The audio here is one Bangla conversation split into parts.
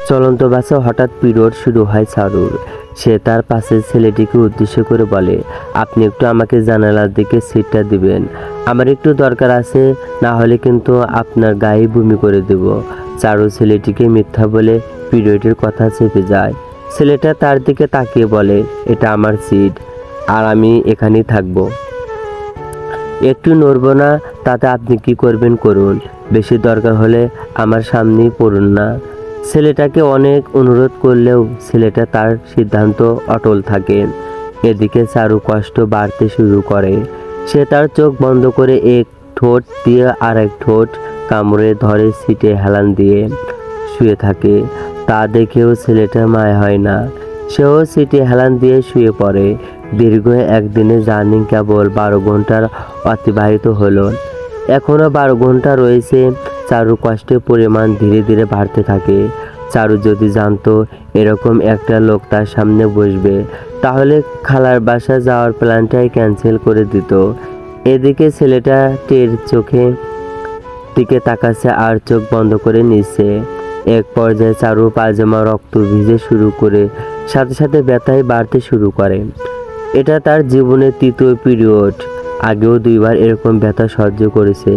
চলন্ত বাসে হঠাৎ পিরিয়ড শুরু হয় চারুর। সে তার পাশের ছেলেটিকে উদ্দেশ্য করে বলে, আপনি একটু আমাকে জানালার দিকে সিটটা দিবেন, আমার একটু দরকার আছে, না হলে কিন্তু আপনার গায়ে বমি করে দেব। চারু ছেলেটিকে মিথ্যা বলে পিরিয়ডের কথা চেপে যায়। ছেলেটা তার দিকে তাকিয়ে বলে, এটা আমার সিট, আর আমি এখানেই থাকবো, একটু নড়বো না, তাতে আপনি কি করবেন করুন, বেশি দরকার হলে আমার সামনেই পড়ুন না। ছেলেটাকে অনেক অনুরোধ করলেও ছেলেটা তার সিদ্ধান্ত অটল থাকে। এদিকে চারু কষ্ট বাড়তে শুরু করে। সে তার চোখ বন্ধ করে এক ঠোঁট দিয়ে আর এক ঠোঁট কামড়ে ধরে সিটে হেলান দিয়ে শুয়ে থাকে। তা দেখেও ছেলেটা মায় হয় না, সেও সিটে হেলান দিয়ে শুয়ে পড়ে। দীর্ঘ একদিনের জার্নি কেবল 12 ঘন্টার অতিবাহিত হলো। এখনো 12 ঘন্টা রয়েছে। চারু কষ্টের পরিমাণ ধীরে ধীরে বাড়তে থাকে। চারু যদি জানতো এরকম একটা লোক তার সামনে বসবে, তাহলে খালার বাসা যাওয়ার প্ল্যানটাই ক্যান্সেল করে দিত। এদিকে ছেলেটা টের চোখে দিকে তাকাচ্ছে আর চোখ বন্ধ করে নিচ্ছে। এক পর্যায়ে চারু পায়জামা রক্ত ভিজে শুরু করে সাথে সাথে ব্যথায় বাড়তে শুরু করে। এটা তার জীবনের তৃতীয় পিরিয়ড। আগেও 2বার এরকম ব্যথা সহ্য করেছে,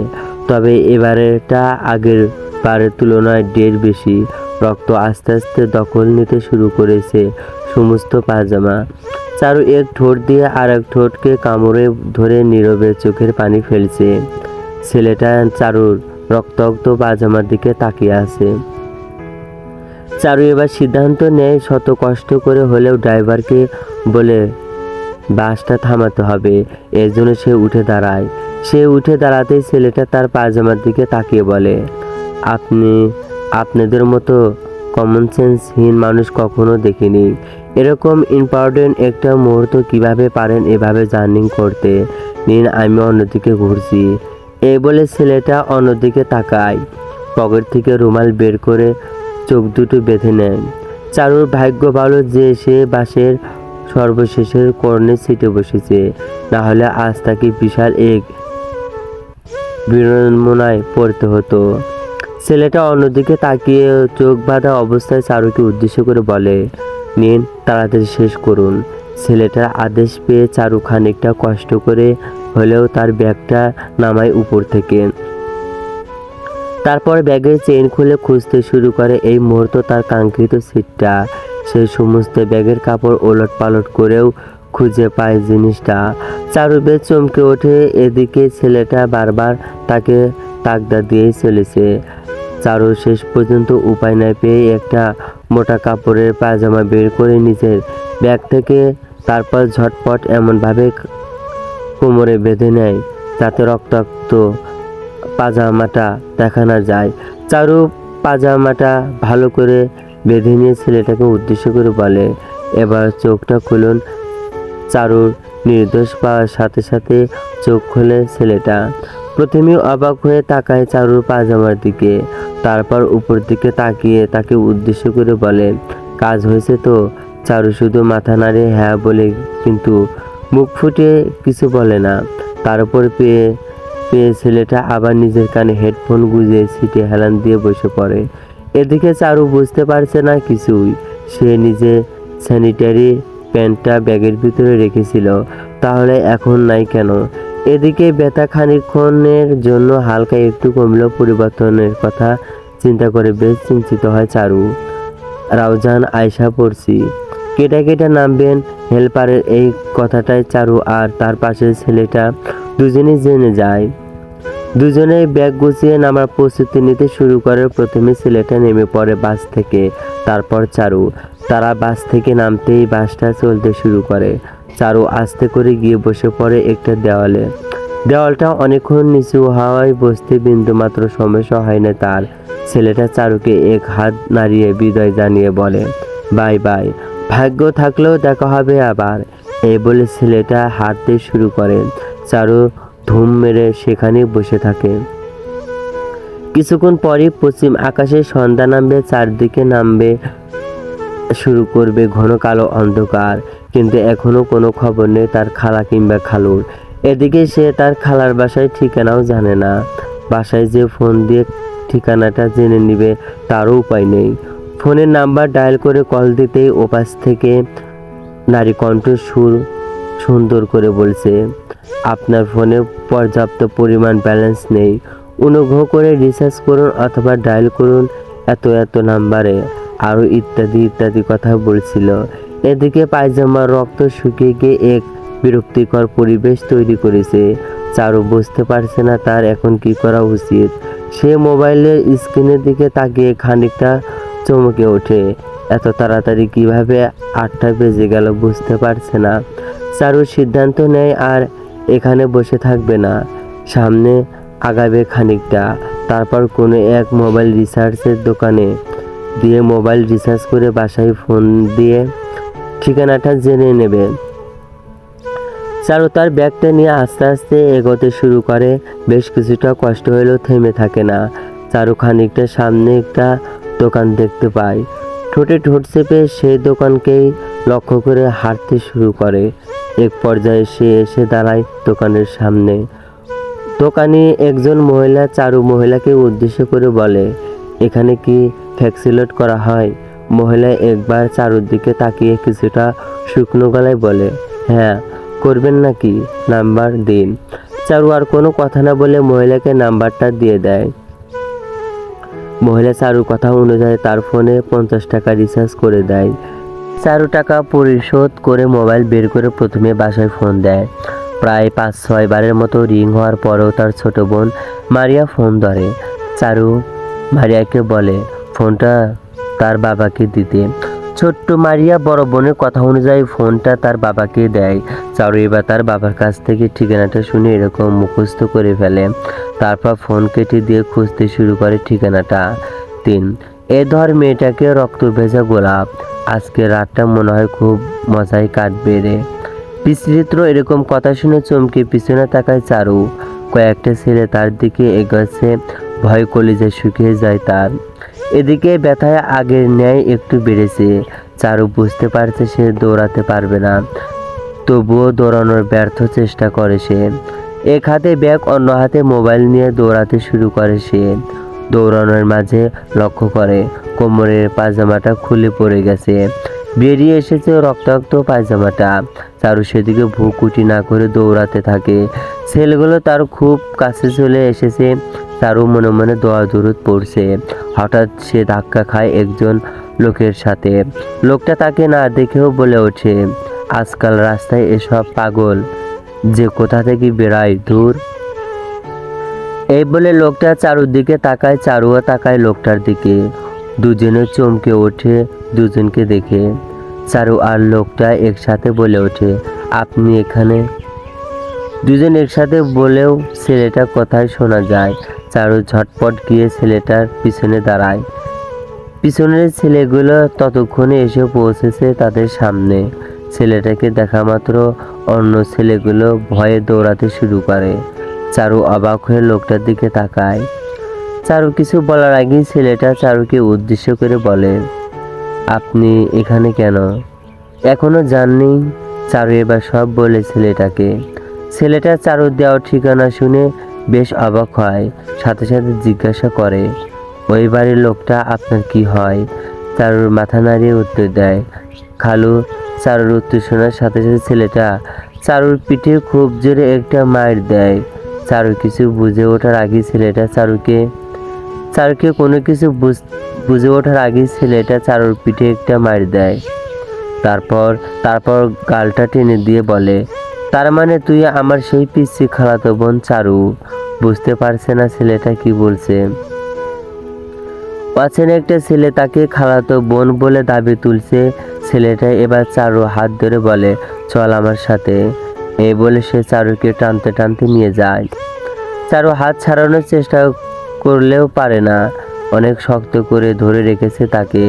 তবে এবারেটা আগের বারের তুলনায় 1.5 বেশি। রক্ত আস্তে আস্তে দখল নিতে শুরু করেছে সমস্ত পায়জামা। চারু এক ঠোঁট দিয়ে আর এক ঠোঁটকে কামড়ে ধরে নীরবে চোখের পানি ফেলছে। ছেলেটা চারুর রক্তাক্ত পায়জামার দিকে তাকিয়ে আছে। চারু এবার সিদ্ধান্ত নেয় শত কষ্ট করে হলেও ড্রাইভারকে বলে বাসটা থামাতে হবে। এর জন্য সে উঠে দাঁড়ায়। সে উঠে দাঁড়াতেই ছেলেটা তার পায়জামার দিকে তাকিয়ে বলে, আপনাদের মতো কমন সেন্সহীন মানুষ কখনো দেখিনি। এরকম ইম্পর্টেন্ট একটা মুহূর্ত কিভাবে পারেন এভাবে জার্নি করতে। নিন, আমি অন্যদিকে ঘুরছি। এই বলে ছেলেটা অন্যদিকে তাকায়, পকেট থেকে রুমাল বের করে চোখ দুটো বেঁধে নেয়। চারুর ভাগ্য ভালো যে সে বাসের সর্বশেষের কর্ণের সিটে বসেছে, না হলে আজ তাকে বিশাল এক বিড়ম্বনায় পড়তে হতো। ছেলেটা অন্যদিকে তাকিয়ে চোখ বাঁধা অবস্থায় চারুকে উদ্দেশ্য করে বলে, নিন, তাড়াতাড়ি শেষ করুন। ছেলেটার আদেশ পেয়ে চারু খানিকটা কষ্ট করে হলেও তার ব্যাগটা নামায় উপর থেকে। তারপর ব্যাগের চেইন খুলে খুঁজতে শুরু করে এই মুহূর্ত তার কাঙ্ক্ষিত সিটটা। সে সমস্ত ব্যাগের কাপড় ওলট পালট করেও খুঁজে পায় জিনিসটা। চারু বেশ চমকে ওঠে। এদিকে ছেলেটা বারবার তাকে তাগদা দিয়েই চলেছে। চারু শেষ পর্যন্ত উপায় না পেয়ে একটা মোটা কাপড়ের পায়জামা বের করে নিজের ব্যাগ থেকে, তারপর ঝটপট এমনভাবে কোমরে বেঁধে নেয় যাতে রক্তাক্ত পাজামাটা দেখা না যায়। চারু পাজামাটা ভালো করে বেঁধে নিয়ে ছেলেটাকে উদ্দেশ্য করে বলে, এবার চোখটা খুলুন। চারুর নির্দোষ পাওয়ার সাথে সাথে চোখ খোলে ছেলেটা। প্রথমে অবাক হয়ে তাকায় চারুর পাজামার দিকে, তারপর উপর দিকে তাকিয়ে তাকে উদ্দেশ্য করে বলে, কাজ হয়েছে তো? চারু শুধু মাথা নাড়ে হ্যাঁ বলে, কিন্তু মুখ ফুটে কিছু বলে না। তার উপর পেয়ে ছেলেটা আবার নিজের কানে হেডফোন গুঁজে সিটে হেলান দিয়ে বসে পড়ে। এদিকে চারু বুঝতে পারছে না কিছুই। সে নিজে স্যানিটারি প্যান্টটা ব্যাগের ভিতরে রেখেছিল, তাহলে এখন নাই কেন? এদিকে ব্যথা খানিকক্ষণের জন্য হালকা একটু কমলেও পরিবর্তনের কথা চিন্তা করে বেশ চিন্তিত হয় চারু। রাউজান আয়সা পড়ছি, কেটা কেটা নামবেন হেল্পারের এই কথাটাই চারু আর তার পাশের ছেলেটা দুজনেই জেনে যায়। দুজনেই ব্যাগ গুছিয়ে নামার প্রস্তুতি নিতে শুরু করে। প্রথমে ছেলেটা নেমে পড়ে বাস থেকে, তারপর চারু। তারা বাস থেকে নামতেই বাসটা চলতে শুরু করে। চারু আস্তে করে গিয়ে বসে পড়ে একটা দেওয়ালে। দেওয়ালটা অনেকক্ষণ নিচু হওয়ায় বসতে বিন্দুমাত্র সমস্যা হয় না তার। ছেলেটা চারুকে এক হাত নাড়িয়ে বিদায় জানিয়ে বলে, বাই বাই, ভাগ্য থাকলেও দেখা হবে আবার। এই বলে ছেলেটা হাঁটতে শুরু করে। চারু ধুম মেরে সেখানেই বসে থাকে। কিছুক্ষণ পরই পশ্চিম আকাশে সন্ধ্যা নামবে, চারদিকে নামবে শুরু করবে ঘন কালো অন্ধকার, কিন্তু এখনো কোনো খবর নেই তার খালা কিংবা খালুর। এদিকে সে তার খালার বাসায় ঠিকানাও জানে না। বাসায় যে ফোন দিয়ে ঠিকানাটা জেনে নিবে তারও উপায় নেই। ফোনের নাম্বার ডায়াল করে কল দিতেই ওপাশ থেকে নারী কণ্ঠ সুর সুন্দর করে বলছে, আপনার ফোনে পর্যাপ্ত পরিমাণ ব্যালেন্স নেই, অনুগ্রহ করে রিচার্জ করুন অথবা ডায়াল করুন এত এত নাম্বারে, আরও ইত্যাদি ইত্যাদি কথা বলছিল। এদিকে পায়জামার রক্ত শুকিয়ে গিয়ে এক বিরক্তিকর পরিবেশ তৈরি করেছে। চারু বুঝতে পারছে না তার এখন কি করা উচিত। সে মোবাইলের স্ক্রিনের দিকে তাকিয়ে খানিকটা চমকে ওঠে। এত তাড়াতাড়ি কিভাবে 8টা বেজে গেল বুঝতে পারছে না। চারু সিদ্ধান্ত নেয় আর এখানে বসে থাকবে না, সামনে আগাবে খানিকটা, তারপর কোনো এক মোবাইল রিচার্জের দোকানে দিয়ে মোবাইল রিচার্জ করে বাসায় ফোন দিয়ে ঠিকানাটা জেনে নেবে। চারু তার ব্যাগটা নিয়ে আস্তে আস্তে এগোতে শুরু করে। বেশ কিছুটা কষ্ট হলেও থেমে থাকে না। চারু খানিকটা সামনে একটা দোকান দেখতে পায়। ঠোঁটে ঠোঁট চেপে সেই দোকানকেই লক্ষ্য করে হাঁটতে শুরু করে। এক পর্যায়ে সে এসে দাঁড়ায় দোকানের সামনে। দোকানে একজন মহিলা চারু মহিলাকে উদ্দেশ্য করে বলে, এখানে কি ফ্যাক্সিলোড করা হয়? মহিলা একবার চারুর দিকে তাকিয়ে কিছুটা শুকনো গলায় বলে, হ্যাঁ করবেন নাকি, নাম্বার দিন। চারু আর কোনো কথা না বলে মহিলাকে নাম্বারটা দিয়ে দেয়। মহিলা চারুর কথা অনুযায়ী তার ফোনে 50 টাকা রিচার্জ করে দেয়। চারু টাকা পরিশোধ করে মোবাইল বের করে প্রথমে বাসায় ফোন দেয়। প্রায় 5-6 বারের মতো রিং হওয়ার পরেও তার ছোট বোন মারিয়া ফোন ধরে। চারু মারিয়াকে বলে ফোনটা তার বাবাকে দিতে। ছোট্ট মারিয়া বড় বোনের কথা অনুযায়ী ফোনটা তার বাবাকে দেয়। চারু এবার তার বাবার কাছ থেকে ঠিকানাটা শুনে এরকম মুখস্থ করে ফেলে। তারপর ফোন কেটে দিয়ে খুঁজতে শুরু করে ঠিকানাটা। 3 এ ধর মেয়েটাকে রক্ত ভেজা গোলাপ, আজকে রাতটা মনে হয় খুব মজায় কাটবে রে। বিচিত্র এরকম কথা শুনে চমকে পিছনে তাকায় চারু। কয়েকটা ছেলে তার দিকে এগোচ্ছে, ভয় কলিজা শুকিয়ে যায় তার। এদিকে ব্যথায় আগের ন্যায় একটু বেড়েছে। চারু বুঝতে পারছে সে দৌড়াতে পারবে না, তবুও দৌড়ানোর ব্যর্থ চেষ্টা করে সে। এক হাতে ব্যাগ অন্য হাতে মোবাইল নিয়ে দৌড়াতে শুরু করে সে। দৌড়ানোর মাঝে লক্ষ্য করে কোমরের পায়জামাটা খুলে পড়ে গেছে, বেরিয়ে এসেছে রক্তাক্ত পায়জামাটা। চারু সেদিকে ভ্রুকুটি না করে দৌড়াতে থাকে। ছেলেগুলো তার খুব কাছে চলে এসেছে। চারু মনে মনে দোয়া দরুদ পড়ছে। হঠাৎ সে ধাক্কা খায় একজন লোকের সাথে। লোকটা তাকে না দেখেও বলে ওঠে, আজকাল রাস্তায় এসব পাগল যে কোথা থেকে বেড়ায় দূর। এই বলে লোকটা চারুর দিকে তাকায়, চারুও তাকায় লোকটার দিকে। দুজনে চমকে ওঠে দুজনকে দেখে। চারু আর লোকটা একসাথে বলে ওঠে, আপনি এখানে? দুজন একসাথে বলেও ছেলেটার কথাই শোনা যায়। চারু ঝটপট গিয়ে ছেলেটার পিছনে দাঁড়ায়। পিছনের ছেলেগুলো ততক্ষণে এসে পৌঁছেছে তাদের সামনে। ছেলেটাকে দেখা মাত্র অন্য ছেলেগুলো ভয়ে দৌড়াতে শুরু করে। চারু অবাক হয়ে লোকটার দিকে তাকায়। চারু কিছু বলার আগেই ছেলেটা চারুকে উদ্দেশ্য করে বলে, আপনি এখানে কেন? এখনো জাননি? চারু এবার সব বলে ছেলেটাকে। ছেলেটা চারুর দেওয়া ঠিকানা শুনে বেশ অবাক হয়, সাথে সাথে জিজ্ঞাসা করে, ওই বাড়ির লোকটা আপনার কি হয়? চারুর মাথা নাড়িয়ে উত্তর দেয়, খালু। চারুর উত্তর শোনার সাথে সাথে ছেলেটা চারুর পিঠে খুব জোরে একটা মার দেয়। চারু কিছু বুঝে ওঠার আগেই ছেলেটা চারুকে কোনো কিছু বুঝে ওঠার আগেই ছেলেটা চারুর পিঠে একটা মার দেয়। তারপর গালটা টেনে দিয়ে বলে, তার মানে তুই আমার সেই পিচ্ছি খালাতো বোন চারু? বুঝতে পারছে না ছেলেটা কি বলছে। অচেনা একটা ছেলে তাকে খালাতো বোন বলে দাবি তুলছে। ছেলেটা এবার চারু হাত ধরে বলে, চল আমার সাথে। এই বলে সে চারুকে টানতে টানতে নিয়ে যায়। চারু হাত ছাড়ানোর চেষ্টা করলেও পারে না, অনেক শক্ত করে ধরে রেখেছে তাকে।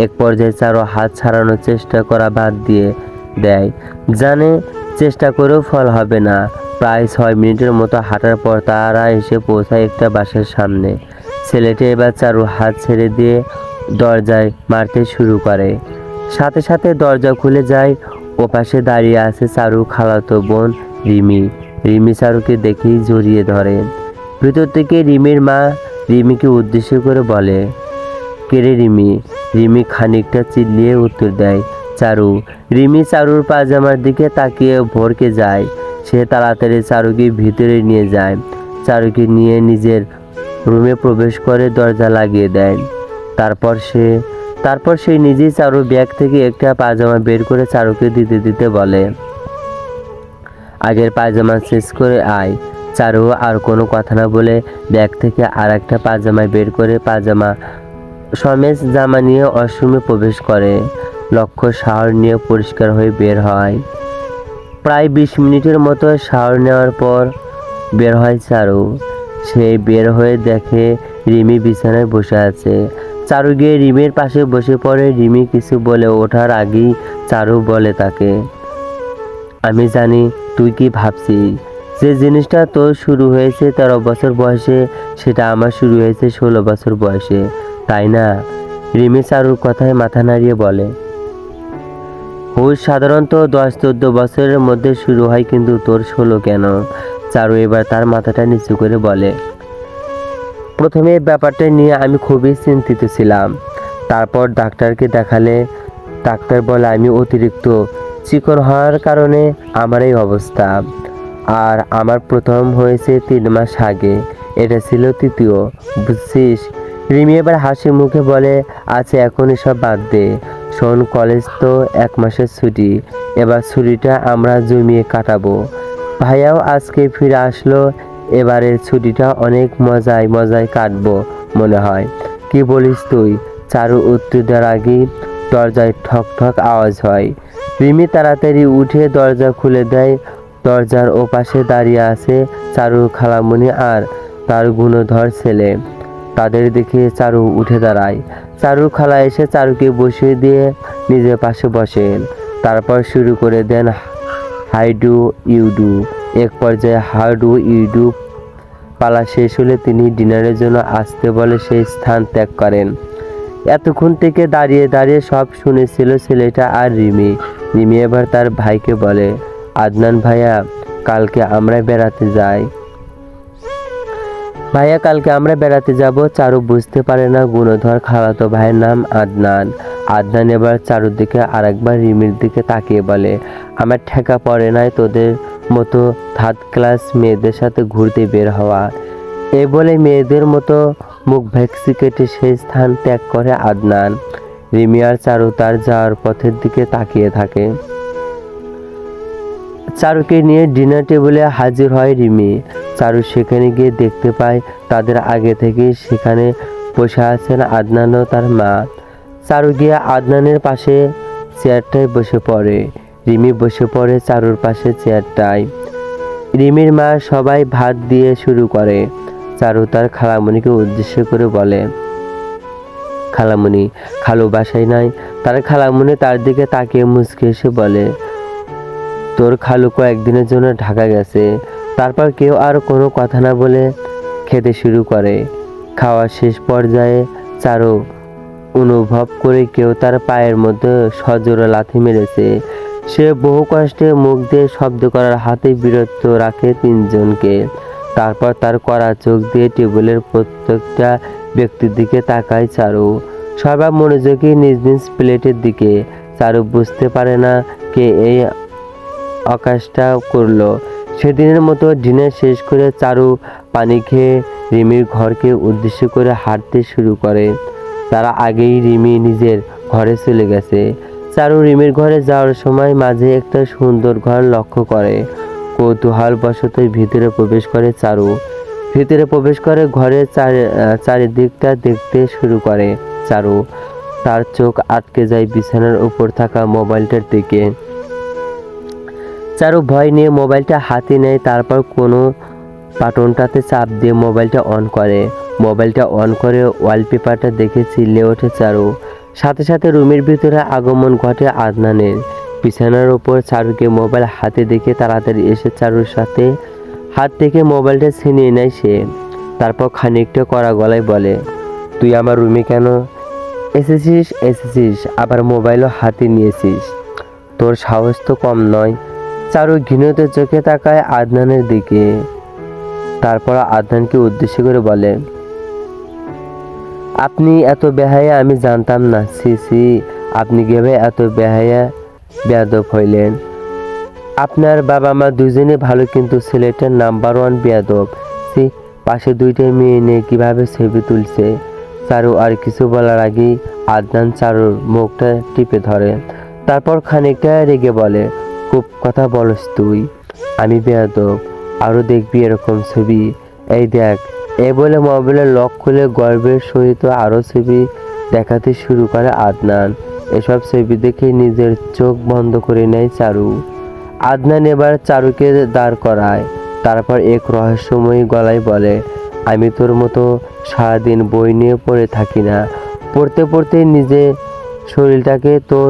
এক পর্যায়ে চারু হাত ছাড়ানোর চেষ্টা করা বাদ দিয়ে দেয়, জানে চেষ্টা করেও ফল হবে না। প্রায় 6 মিনিটের মতো হাঁটার পর তারা এসে পৌঁছায় একটা বাসার সামনে। ছেলেটি এবার চারু হাত ছেড়ে দিয়ে দরজায় মারতে শুরু করে। সাথে সাথে দরজা খুলে যায়। ওপাশে দাঁড়িয়ে আছে চারু খালাতো বোন রিমি। রিমি চারুকে দেখেই জড়িয়ে ধরে। ভিতর থেকে রিমির মা রিমিকে উদ্দেশ্য করে বলে, কে রে রিমি, রিমি খানিকটা চিল্লিয়ে উত্তর দেয়, চারু। রিমি চারুর পাজামার দিকে তাকিয়ে ভরকে যায়। সে তাড়াতাড়ি চারুকে ভিতরে নিয়ে যায়। চারুকে নিয়ে নিজের রুমে প্রবেশ করে দরজা লাগিয়ে দেয়। তারপর সে নিজেই চারুর ব্যাগ থেকে একটা পাজামা বের করে চারুকে দিতে দিতে বলে, আগের পায়জামা শেষ করে আয়। চারু আর কোনো কথা না বলে ব্যাগ থেকে আর একটা পাজামা বের করে পাজামা সমেত জামা নিয়ে ওয়াশরুমে প্রবেশ করে। লক্ষ্য শাওয়ার নিয়ে পরিষ্কার হয়ে বের হয়। প্রায় 20 মিনিটের মতো শাওয়ার নেওয়ার পর বের হয় চারু। সে বের হয়ে দেখে রিমি বিছানায় বসে আছে। চারু গিয়ে রিমির পাশে বসে পড়ে। রিমি কিছু বলে ওঠার আগেই চারু বলে তাকে, আমি জানি তুই কি ভাবছিস। যে জিনিসটা তোর শুরু হয়েছে 13 বছর বয়সে, সেটা আমার শুরু হয়েছে 16 বছর বয়সে, তাই না? রিমি চারুর কথায় মাথা নাড়িয়ে বলে, হুশ সাধারণত 10-14 বছরের মধ্যে শুরু হয়, কিন্তু তোর 16 কেন? চারু এবার তার মাথাটা নিচু করে বলে, প্রথমে এই ব্যাপারটা নিয়ে আমি খুবই চিন্তিত ছিলাম। তারপর ডাক্তারকে দেখালে ডাক্তার বলে আমি অতিরিক্ত চিকন হওয়ার কারণে আমার এই অবস্থা। আর আমার প্রথম হয়েছে 3 মাস আগে, এটা ছিল তৃতীয়, বুঝছিস? রিমি এবার হাসি মুখে বলে, আচ্ছা এখন এসব বাদ দে, শোন, কলেজ তো 1 মাসের ছুটি, এবার ছুটিটা আমরা জমিয়ে কাটাবো। ভাইয়াও আজকে ফিরে আসলো, এবারের ছুটিটা অনেক মজায় কাটবো মনে হয়। কি বলিস তুই? চারু উত্তর দেওয়ার আগেই দরজায় ঠক ঠক আওয়াজ হয়। রিমি তাড়াতাড়ি উঠে দরজা খুলে দেয়। দরজার ওপাশে দাঁড়িয়ে আছে চারুর খালামণি আর তার গুণধর ছেলে। তাদের দেখে চারু উঠে দাঁড়ায়। চারুর খালা এসে চারুকে বসিয়ে দিয়ে নিজের পাশে বসেন। তারপর শুরু করে দেন হাই ডু ইউ ডু। এক পর্যায়ে হাউ ডু ইউ ডু পালা শেষ হলে তিনি ডিনারের জন্য আসতে বলে সেই স্থান ত্যাগ করেন। এতক্ষণ থেকে দাঁড়িয়ে দাঁড়িয়ে সব শুনেছিল ছেলেটা আর রিমি। রিমি এবার তার ভাইকে বলে, আদনান ভাইয়া, কালকে আমরা বেড়াতে যাই। ভাইয়া কালকে আমরা বেড়াতে যাব। চারু বুঝতে পারে না গুণধর খালাতো ভাইয়ের নাম আদনান। আদনান এবার চারুর দিকে আরেকবার রিমির দিকে তাকিয়ে বলে, আমার ঠেকা পড়ে নাই তোদের মতো থার্ড ক্লাস মেয়েদের সাথে ঘুরতে বের হওয়া। এ বলে মেয়েদের মতো মুখ ভেকসি কেটে সেই স্থান ত্যাগ করে আদনান। রিমি আর চারু তার যাওয়ার পথের দিকে তাকিয়ে থাকে। চারুকে নিয়ে ডিনার টেবিলে হাজির হয় রিমি। চারু সেখানে গিয়ে দেখতে পায় তাদের আগে থেকেই সেখানে বসে আছেন আদনান ও তার মা। চারু গিয়ে আদনানের পাশে চেয়ারটায় বসে পড়ে। রিমি বসে পড়ে চারুর পাশে চেয়ারটায়। রিমির মা সবাই ভাত দিয়ে শুরু করে। চারু তার খালামণিকে উদ্দেশ্য করে বলে, খালামণি, খালু বাসায় নাই? তার খালামণি তার দিকে তাকিয়ে মুচকে এসে বলে, তোর খালু কয়েকদিনের জন্য ঢাকা গেছে। তারপর কেউ আর কোনো কথা না বলে খেতে শুরু করে। খাওয়ার শেষ পর্যায়ে চারু অনুভব করে কেউ তার পায়ের মধ্যে সজোরে লাথি মেরেছে। সে বহু কষ্টে মুখ দিয়ে শব্দ করার হাতে বিরত রাখে 3 জনকে। তারপর তার কড়া চোখ দিয়ে টেবিলের প্রত্যেকটা ব্যক্তির দিকে তাকায় চারু, সবার মনোযোগী নিজ নিজ প্লেটের দিকে। চারু বুঝতে পারে না কে এই অকাজটা করলো। সেদিনের মতো ডিনার শেষ করে চারু পানি খেয়ে রিমির ঘরকে উদ্দেশ্য করে হাঁটতে শুরু করে। তারা আগেই রিমি নিজের ঘরে চলে গেছে। চারু রিমির ঘরে যাওয়ার সময় মাঝে একটা সুন্দর ঘর লক্ষ্য করে। কৌতূহল বশত ভিতরে প্রবেশ করে চারু। ভিতরে প্রবেশ করে ঘরের চারিদিকটা দেখতে শুরু করে চারু। তার চোখ আটকে যায় বিছানার উপর থাকা মোবাইলটার দিকে। চারু ভয় নিয়ে মোবাইলটা হাতে নেয়। তারপর কোনো বাটনটাতে চাপ দিয়ে মোবাইলটা অন করে। মোবাইলটা অন করে ওয়ালপেপারটা দেখে চিল্লে ওঠে চারু। সাথে সাথে রুমের ভিতরে আগমন ঘটে আদনানের। বিছানার উপর চারুকে মোবাইল হাতে দেখে তাড়াতাড়ি এসে চারুর সাথে হাত থেকে মোবাইলটা ছিনিয়ে নেয় সে। তারপর খানিকটা কড়া গলায় বলে, তুই আমার রুমে কেন এসেছিস আবার মোবাইলও হাতে নিয়েছিস? তোর সাহস তো কম নয়। চারু ঘৃণিত চোখে তাকায় আদনানের দিকে। তারপর আদনানকে উদ্দেশ্য করে বলে, আপনি এত বেহায়া আমি জানতাম না। সি সি, আপনি কিভাবে এত বেহায়া বেয়াদব হইলেন? আপনার বাবা মা দুজনে ভালো, কিন্তু ছেলেটার নাম্বার 1 বেয়াদব। সি, পাশে 2টা মেয়ে নিয়ে কিভাবে ছবি তুলছে। চারু আর কিছু বলার আগেই আদনান চারুর মুখটা টিপে ধরে, তারপর খানিকটা রেগে বলে, খুব কথা বলস তুই, আমি বেয়াদব, আরও দেখবি এরকম ছবি। এই দেখ। এই বলে মোবাইলের লক খুলে গর্বের সহিত আরও ছবি দেখাতে শুরু করে আদনান। এসব ছবি দেখে নিজের চোখ বন্ধ করে নেয় চারু। আদনান এবার চারুকে দাঁড় করায়, তারপর এক রহস্যময়ী গলায় বলে, আমি তোর মতো সারাদিন বই নিয়ে পড়ে থাকি না। পড়তে পড়তে নিজে শরীরটাকে তোর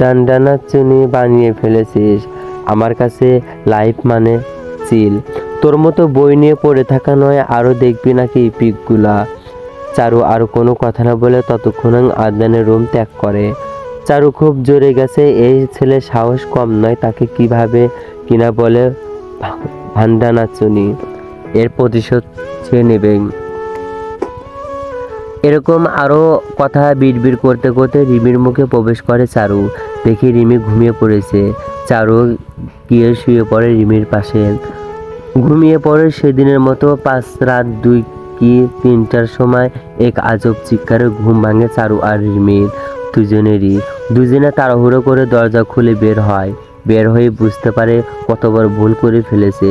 ডান্ডানাচুনি বানিয়ে ফেলেছিস। আমার কাছে লাইফ মানে চিল। তোর মতো বই নিয়ে পড়ে থাকা নয়, আরও দেখবি নাকি পিকগুলা। চারু আর কোনো কথা না বলে ততক্ষণ আদনানের রুম ত্যাগ করে। চারু খুব জোরে গেছে, এই ছেলে সাহস কম নয়, তাকে কিভাবে কিনা বলে ভান্ডানাচুনি, এর প্রতিশোধ সে নেবে। এরকম আরও কথা বিড়বিড় করতে করতে রিমির মুখে প্রবেশ করে চারু। দেখি রিমি ঘুমিয়ে পড়েছে। চারু গিয়ে শুয়ে পড়ে রিমির পাশে। ঘুমিয়ে পড়ে সেদিনের মতো। রাত 2 কি 3টার সময় এক আজব চিৎকারে ঘুম ভাঙে চারু আর রিমির দুজনেরই। দুজনে তাড়াহুড়ো করে দরজা খুলে বের হয়ে বুঝতে পারে কত বড় ভুল করে ফেলেছে।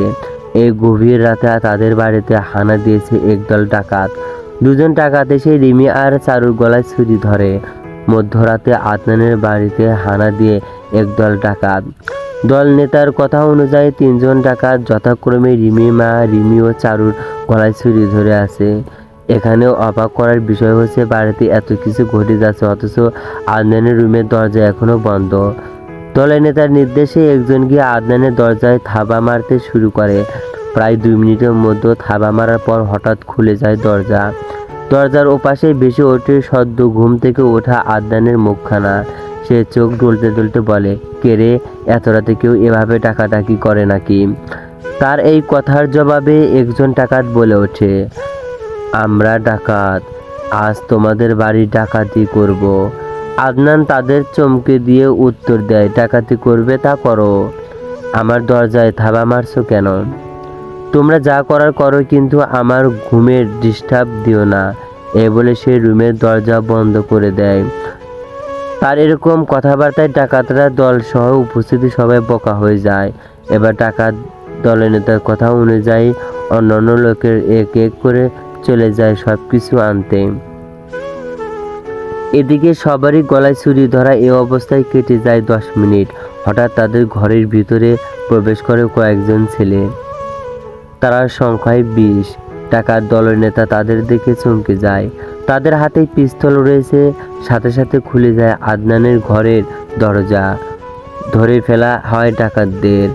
এই গভীর রাতে তাদের বাড়িতে হানা দিয়েছে একদল ডাকাত। দুজন ডাকাত এসে রিমি আর চারুর গলায় ছুরি ধরে। মধ্যরাতে আদনানের বাড়িতে হানা দিয়ে একদল ডাকাত। দল নেতার কথা অনুযায়ী 3জন ডাকাত যথাক্রমে রিমি মা, রিমি ও চারুর গলায় ছুরি ধরে আছে। এখানেও অবাক করার বিষয় হচ্ছে বাড়িতে এত কিছু ঘটে যাচ্ছে, অথচ আদনানের রুমের দরজা এখনো বন্ধ। দলের নেতার নির্দেশে একজন গিয়ে আদনানের দরজায় থাবা মারতে শুরু করে। প্রায় 2 মিনিটের মধ্যে থাবা মারার পর হঠাৎ খুলে যায় দরজা। দরজার ওপাশে ভেসে ওঠে সদ্য ঘুম থেকে ওঠা আদনানের মুখখানা। সে চোখ ডলতে ডলতে বলে, কে রে, এত রাতে কেউ এভাবে ডাকাডাকি করে নাকি? তার এই কথার জবাবে একজন ডাকাত বলে ওঠে, আমরা ডাকাত, আজ তোমাদের বাড়ি ডাকাতি করব। আদনান তাদের চমকে দিয়ে উত্তর দেয়, ডাকাতি করবে তা করো, আমার দরজায় থাবা মারছো কেন? তোমরা যা করার করো, কিন্তু আমার ঘুমের ডিস্টার্ব দিও না। এ বলে সে রুমের দরজা বন্ধ করে দেয়। তার এরকম কথাবার্তায় ডাকাতরা দল সহ উপস্থিতি সবাই বোকা হয়ে যায়। এবার ডাকাত দলের নেতার কথা অনুযায়ী অন্যান্য লোকের এক এক করে চলে যায় সব কিছু আনতে। এদিকে সবারই গলায় ছুরি ধরা। এ অবস্থায় কেটে যায় 10 মিনিট। হঠাৎ তাদের ঘরের ভিতরে প্রবেশ করে কয়েকজন ছেলে। তারা সংখ্যায় 20। ডাকাত দলের নেতা তাদের দেখে চমকে যায়। তাদের হাতে পিস্তল রয়েছে। সাথে সাথে খুলে যায় আদনানের ঘরের দরজা। ধরে ফেলা হয় ডাকাতদের।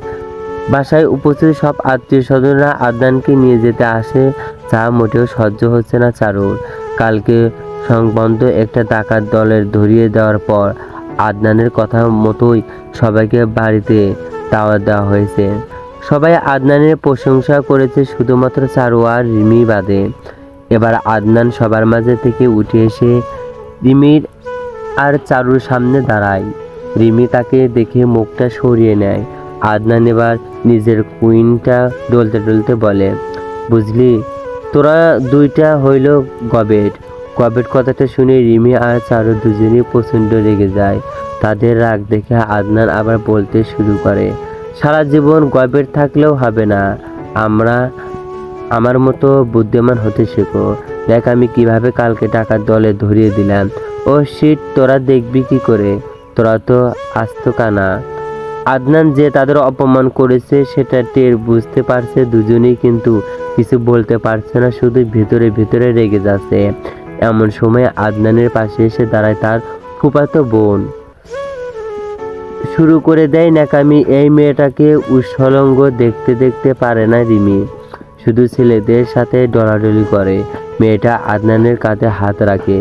বাসায় উপস্থিত সব আত্মীয় স্বজনরা আদনানকে নিয়ে যেতে আসে, যা মোটেও সহ্য হচ্ছে না চারুর। কালকে সংবন্ধ একটা ডাকাত দলের ধরিয়ে দেওয়ার পর আদনানের কথা মতোই সবাইকে বাড়িতে দাওয়াত দেওয়া হয়েছে। সবাই আদনানের প্রশংসা করেছে, শুধুমাত্র চারু আর রিমি বাদে। এবার আদনান সবার মাঝে থেকে উঠে এসে রিমির আর চারুর সামনে দাঁড়ায়। রিমি তাকে দেখে মুখটা সরিয়ে নেয়। আদনান এবার নিজের কুইনটা ডলতে ডলতে বলে, বুঝলি, তোরা দুইটা হইল গবেট। গবেট কথাটা শুনে রিমি আর চারু দুজনেই প্রচণ্ড রেগে যায়। তাদের রাগ দেখে আদনান আবার বলতে শুরু করে, সারা জীবন গবেট থাকলেও হবে না, আমার মতো বুদ্ধিমান হতে শেখো। দেখ আমি কিভাবে কালকে টাকার দলে ধরিয়ে দিলাম। ও শিট, তোরা দেখবি কি করে, তোরা তো আস্ত কানা। আদনান যে তাদের অপমান করেছে সেটা টের বুঝতে পারছে দুজনেই, কিন্তু কিছু বলতে পারছে না, শুধু ভিতরে ভিতরে রেগে যাচ্ছে। এমন সময় আদনানের পাশে এসে দাঁড়ায় তার ফুফাতো বোন। শুরু করে দেয় ন্যাকামি। এই মেয়েটাকে উৎসলঙ্গ দেখতে দেখতে পারে না রিমি, শুধু ছেলেদের সাথে ডলাডলি করে। মেয়েটা আদনানের কাঁধে হাত রাখে,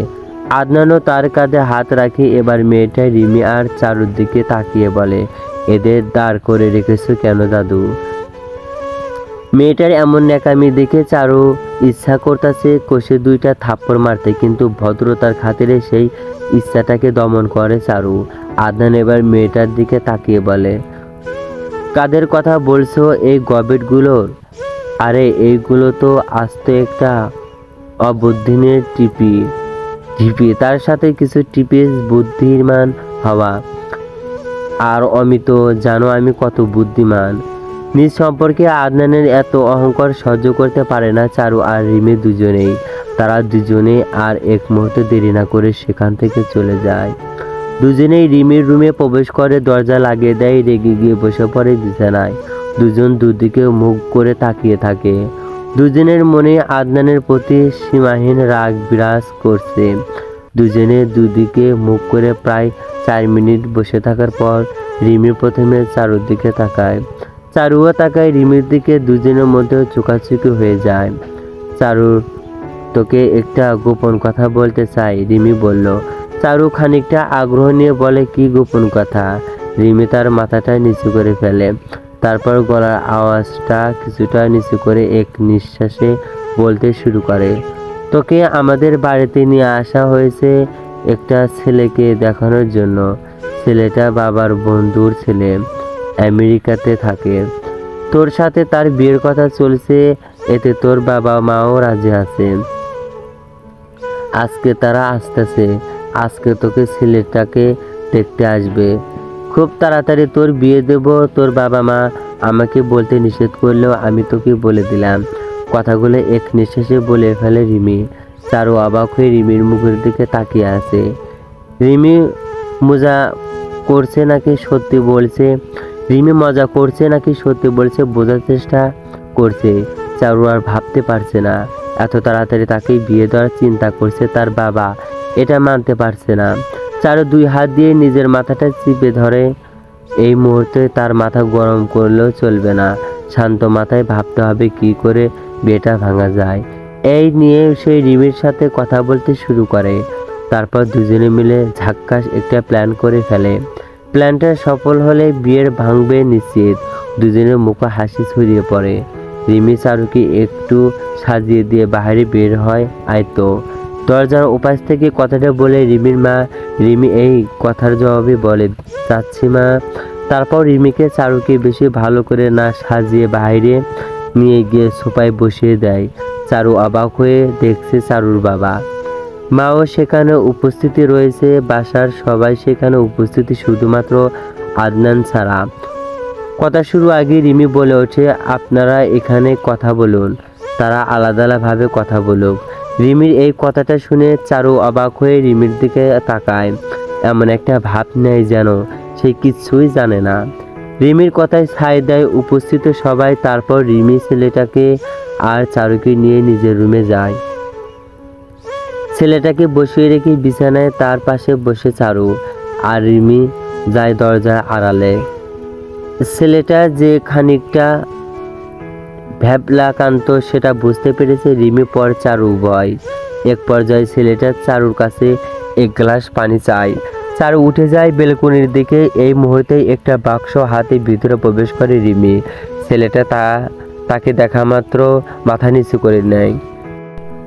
আদনানও তার কাঁধে হাত রাখে। এবার মেয়েটা রিমি আর চারুর দিকে তাকিয়ে বলে, এদের দাঁড় করে রেখেছো কেন দাদু? মেয়েটার এমন ন্যাকামি দেখে চারু ইচ্ছা করতেছে কষে দুইটা থাপ্পড় মারতে, কিন্তু ভদ্রতার খাতিরে সেই ইচ্ছাটাকে দমন করে চারু। আদনান এবার মেয়েটার দিকে তাকিয়ে বলে, কাদের কথা বলছো এই গবেটগুলোর? আরে এইগুলো তো আস্ত একটা অবুদ্ধিনের টিপি ঢিপি, তার সাথে কিছু টিপিস বুদ্ধিমান হওয়া। আর অমিত জানো আমি কত বুদ্ধিমান। নিজ সম্পর্কে আদনানের এত অহংকার সহ্য করতে পারে না চারু আর রিমি দুজনেই। তারা দুজনে আর এক মুহূর্তে দেরি না করে সেখান থেকে চলে যায়। দুজনেই রিমির রুমে প্রবেশ করে, দরজা লাগিয়ে দেয়, রেগে গিয়ে বসে পড়ে বিছানায়। দুজন দুদিকে মুখ করে তাকিয়ে থাকে। দুজনের মনে আদনানের প্রতি সীমাহীন রাগ বিরাজ করছে। দুজনে দুদিকে মুখ করে প্রায় 4 মিনিট বসে থাকার পর রিমি প্রথমে চারুর দিকে তাকায়, চারুও তাকায় রিমির দিকে। দুজনের মধ্যে চোখাচোখি হয়ে যায়। চারু, তোকে একটা গোপন কথা বলতে চাই, রিমি বলল। চারু খানিকটা আগ্রহ নিয়ে বলে, কি গোপন কথা? রিমি তার মাথাটা নিচু করে ফেলে, তারপর গলার আওয়াজটা কিছুটা নিচু করে এক নিঃশ্বাসে বলতে শুরু করে, তোকে আমাদের বাড়িতে নিয়ে আসা হয়েছে একটা ছেলেকে দেখানোর জন্য। ছেলেটা বাবার বন্ধুর ছেলে, আমেরিকাতে থাকে। তোর সাথে তার বিয়ের কথা চলছে, এতে তোর বাবা মাও রাজি আছে। আজকে তারা আসতেছে, আজকে তোকে ছেলেটাকে দেখতে আসবে। খুব তাড়াতাড়ি তোর বিয়ে দেব। তোর বাবা মা আমাকে বলতে নিষেধ করলেও আমি তোকে বলে দিলাম। কথাগুলো এক নিঃশ্বাসে বলে ফেলে রিমি। চারু অবাক হয়ে রিমির মুখের দিকে তাকিয়ে আছে। রিমি মজা করছে নাকি সত্যি বলছে? রিমি মজা করছে নাকি সত্যি বলছে বোঝার চেষ্টা করছে। চারু আর ভাবতে পারছে না। এত তাড়াতাড়ি তাকে বিয়ে দেওয়ার চিন্তা করছে তার বাবা, এটা মানতে পারছে না। চারু 2 হাত দিয়ে নিজের মাথাটা চিপে ধরে। এই মুহূর্তে তার মাথা গরম করলেও চলবে না, শান্ত মাথায় ভাবতে হবে কি করে বিয়েটা ভাঙা যায়। এই নিয়ে সে রিমির সাথে কথা বলতে শুরু করে। তারপর দুজনে মিলে ঝাক্কাস একটা প্ল্যান করে ফেলে। প্ল্যানটা সফল হলে বিয়ের ভাঙবে নিশ্চিত। দুজনের মুখে হাসি ছড়িয়ে পড়ে। রিমি চারুকে একটু সাজিয়ে দিয়ে বাইরে বের হয়। আয়তো দরজার ওপাশ থেকে কথাটা বলে রিমির মা। রিমি এই কথার জবাবে বলে, যাচ্ছি মা। তারপর রিমিকে চারুকে বেশি ভালো করে না সাজিয়ে বাইরে নিয়ে গিয়ে সোফায় বসিয়ে দেয়। চারু অবাক হয়ে দেখছে চারুর বাবা মাও সেখানে উপস্থিতি রয়েছে। বাসার সবাই সেখানে উপস্থিতি, শুধুমাত্র আদনান ছাড়া। কথা শুরু আগে রিমি বলে ওঠে, আপনারা এখানে কথা বলুন, তারা আলাদা আলাদাভাবে কথা বলুক। রিমির এই কথাটা শুনে চারু অবাক হয়ে রিমির দিকে তাকায়। এমন একটা ভাব নেয় যেন সে কিছুই জানে না। রিমির কথায় ছাই দেয় উপস্থিত সবাই। তারপর রিমি ছেলেটাকে আর চারুকে নিয়ে নিজের রুমে যায়। ছেলেটাকে বসিয়ে রেখে বিছানায় তার পাশে বসে চারু, আর রিমি যায় দরজার আড়ালে। ছেলেটা যে খানিকটা ভ্যাবলাকান্ত সেটা বুঝতে পেরেছে রিমি পর চারু উভয়। এক পর্যায়ে ছেলেটা চারুর কাছে এক গ্লাস পানি চায়। চারু উঠে যায় বেলকনির দিকে। এই মুহূর্তে একটা বাক্স হাতে ভিতরে প্রবেশ করে রিমি। ছেলেটা তাকে দেখা মাত্র মাথা নিচু করে নেয়।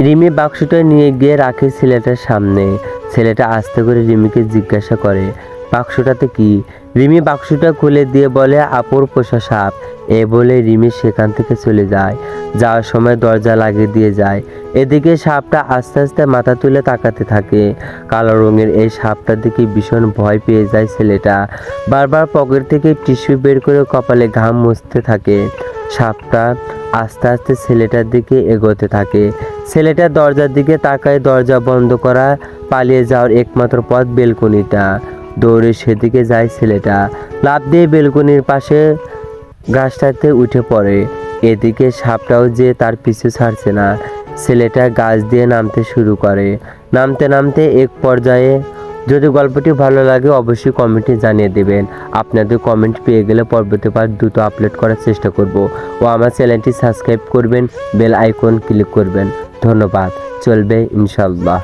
রিমি বাক্সটা নিয়ে গিয়ে রাখে ছেলেটার সামনে। ছেলেটা আস্তে করে রিমিকে জিজ্ঞাসা করে, বাক্সটাতে কি? রিমি বাক্সটা খুলে দিয়ে বলে, আপুর পোষা সাপ। এ বলে রিমি সেখান থেকে চলে যায়। যাওয়ার সময় দরজা লাগিয়ে দিয়ে যায়। এদিকে সাপটা আস্তে আস্তে মাথা তুলে তাকাতে থাকে। কালো রঙের এই সাপটার দিকে ভীষণ ভয় পেয়ে যায় ছেলেটা। বারবার পকেট থেকে টিস্যু বের করে কপালে ঘাম মুছতে থাকে। সাপটা আস্তে আস্তে ছেলেটার দিকে এগোতে থাকে। ছেলেটা দরজার দিকে তাকায়। দরজা বন্ধ করা পালিয়ে যাওয়ার একমাত্র পথ বেলকনিটা। দৌড়ে সেদিকে যায় ছেলেটা। লাফ দিয়ে বেলকনির পাশে গাছটাতে উঠে পড়ে। এদিকে সাপটাও যে তার পিছু ছাড়ছে না। ছেলেটা গাছ দিয়ে নামতে শুরু করে। নামতে নামতে এক পর্যায়ে, যদি গল্পটি ভালো লাগে অবশ্যই কমেন্টে জানিয়ে দেবেন। আপনাদের কমেন্ট পেয়ে গেলে পরবর্তী পার্ট দ্রুত আপলোড করার চেষ্টা করব। ও আমার চ্যানেলটি সাবস্ক্রাইব করবেন, বেল আইকন ক্লিক করবেন। ধন্যবাদ। চলবে ইনশাল্লাহ।